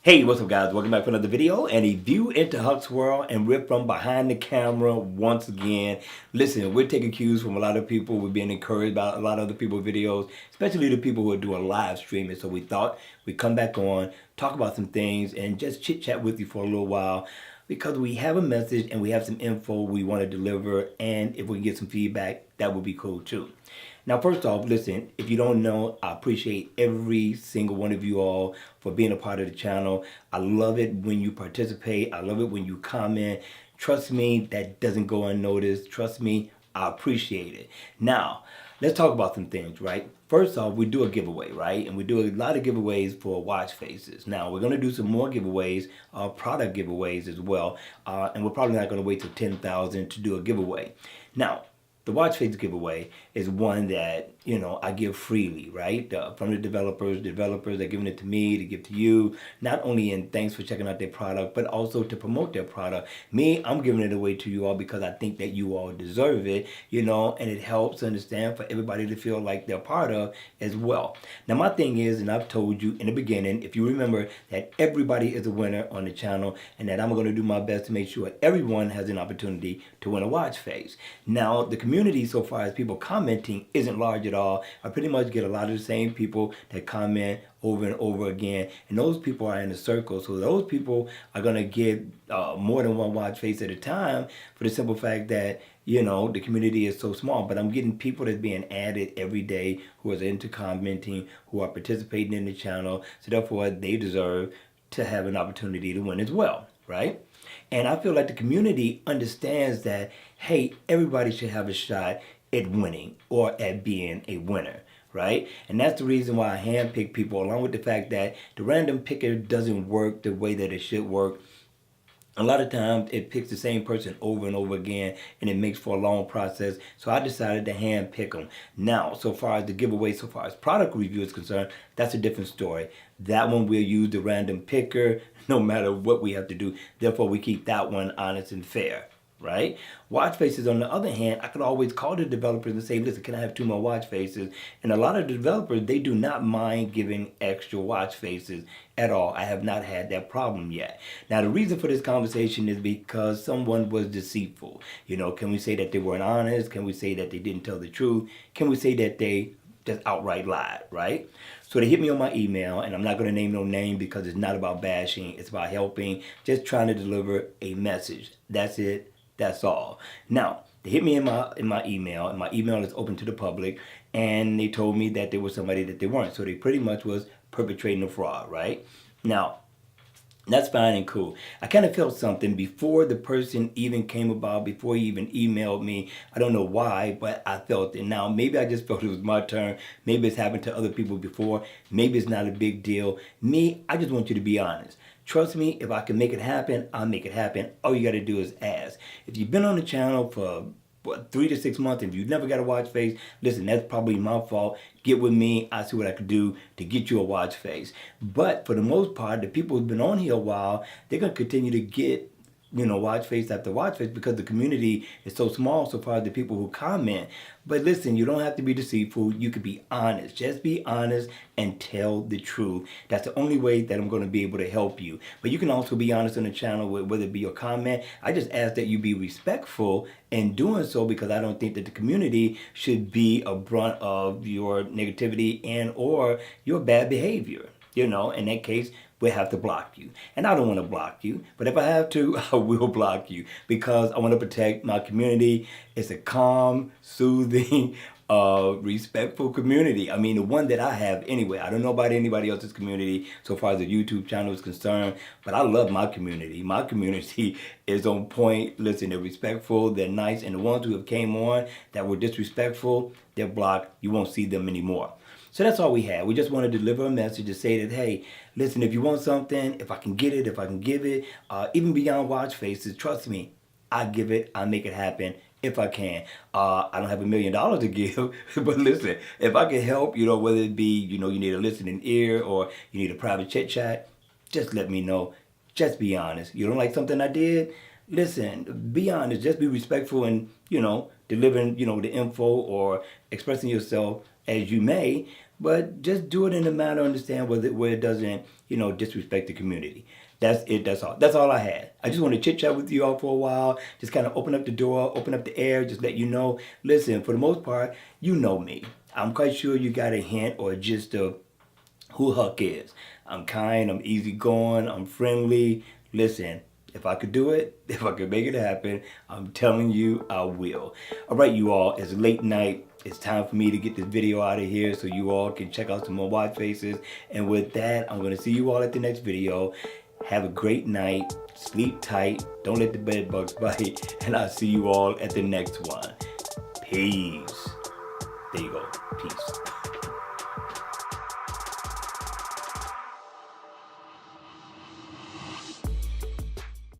Hey, what's up guys? Welcome back for another video and a view into Huck's world, and we're from behind the camera once again. Listen, we're taking cues from a lot of people. We're being encouraged by a lot of other people's videos, especially the people who are doing live streaming. So we thought we'd come back on, talk about some things, and just chit chat with you for a little while because we have a message and we have some info we want to deliver, and if we can get some feedback, that would be cool too. Now, first off, listen, if you don't know, I appreciate every single one of you all for being a part of the channel. I love it when you participate. I love it when you comment. Trust me, that doesn't go unnoticed. Trust me, I appreciate it. Now, let's talk about some things, right? First off, we do a giveaway, right? And we do a lot of giveaways for watch faces. Now, we're going to do some more giveaways, product giveaways as well. And we're probably not going to wait till 10,000 to do a giveaway. Now, the watch face giveaway is one that, I give freely, right? From the developers. Developers are giving it to me to give to you, not only in thanks for checking out their product, but also to promote their product. Me, I'm giving it away to you all because I think that you all deserve it, and it helps understand for everybody to feel like they're part of as well. Now, my thing is, and I've told you in the beginning, if you remember, that everybody is a winner on the channel and that I'm going to do my best to make sure everyone has an opportunity to win a watch face. Now, the community so far as people commenting isn't large at all. I pretty much get a lot of the same people that comment over and over again, and those people are in a circle, so those people are going to get more than one watch face at a time for the simple fact that the community is so small. But I'm getting people that's being added every day who are into commenting, who are participating in the channel, so therefore they deserve to have an opportunity to win as well, right? And I feel like the community understands that, hey, everybody should have a shot at winning or at being a winner, right? And that's the reason why I handpick people, along with the fact that the random picker doesn't work the way that it should work. A lot of times it picks the same person over and over again, and it makes for a long process. So I decided to hand pick them. Now, so far as the giveaway, so far as product review is concerned, that's a different story. That one we'll use the random picker no matter what we have to do. Therefore, we keep that one honest and fair, right? Watch faces, on the other hand, I could always call the developers and say, listen, can I have 2 more watch faces? And a lot of the developers, they do not mind giving extra watch faces at all. I have not had that problem yet. Now, the reason for this conversation is because someone was deceitful. Can we say that they weren't honest? Can we say that they didn't tell the truth? Can we say that they just outright lied, right? So they hit me on my email, and I'm not going to name no name because it's not about bashing. It's about helping, just trying to deliver a message. That's it. That's all. Now, they hit me in my email, and my email is open to the public, and they told me that there was somebody that they weren't. So they pretty much was perpetrating a fraud, right? Now, that's fine and cool. I kind of felt something before the person even came about, before he even emailed me. I don't know why, but I felt it. Now, maybe I just felt it was my turn. Maybe it's happened to other people before. Maybe it's not a big deal. Me, I just want you to be honest. Trust me, if I can make it happen, I'll make it happen. All you got to do is ask. If you've been on the channel for 3 to 6 months, and you've never got a watch face, listen, that's probably my fault. Get with me. I see what I could do to get you a watch face. But for the most part, the people who've been on here a while, they're going to continue to get watch face after watch face because the community is so small so far as the people who comment. But listen, you don't have to be deceitful. You can be honest. Just be honest and tell the truth. That's the only way that I'm going to be able to help you. But you can also be honest on the channel, whether it be your comment. I just ask that you be respectful in doing so, because I don't think that the community should be a brunt of your negativity and or your bad behavior. In that case, we'll have to block you. And I don't want to block you, but if I have to, I will block you because I want to protect my community. It's a calm, soothing, respectful community. I mean, the one that I have anyway. I don't know about anybody else's community so far as the YouTube channel is concerned, but I love my community. My community is on point. Listen, they're respectful, they're nice, and the ones who have came on that were disrespectful, they're blocked. You won't see them anymore. So that's all we had. We just want to deliver a message to say that, hey, listen, if you want something, if I can get it, if I can give it, even beyond watch faces, trust me, I give it, I make it happen if I can. I don't have $1 million to give, but listen, if I can help, whether it be, you need a listening ear or you need a private chit chat, just let me know. Just be honest. You don't like something I did? Listen, be honest. Just be respectful and, delivering, the info or expressing yourself as you may, but just do it in a manner understand where it doesn't, disrespect the community. That's it. That's all. That's all I had. I just want to chit chat with you all for a while. Just kind of open up the door, open up the air, just let you know. Listen, for the most part, you know me. I'm quite sure you got a hint or just who Huck is. I'm kind, I'm easygoing, I'm friendly. Listen, if I could do it, if I could make it happen, I'm telling you I will. All right, you all, it's late night. It's time for me to get this video out of here so you all can check out some more watch faces. And with that, I'm going to see you all at the next video. Have a great night. Sleep tight. Don't let the bed bugs bite. And I'll see you all at the next one. Peace. There you go. Peace.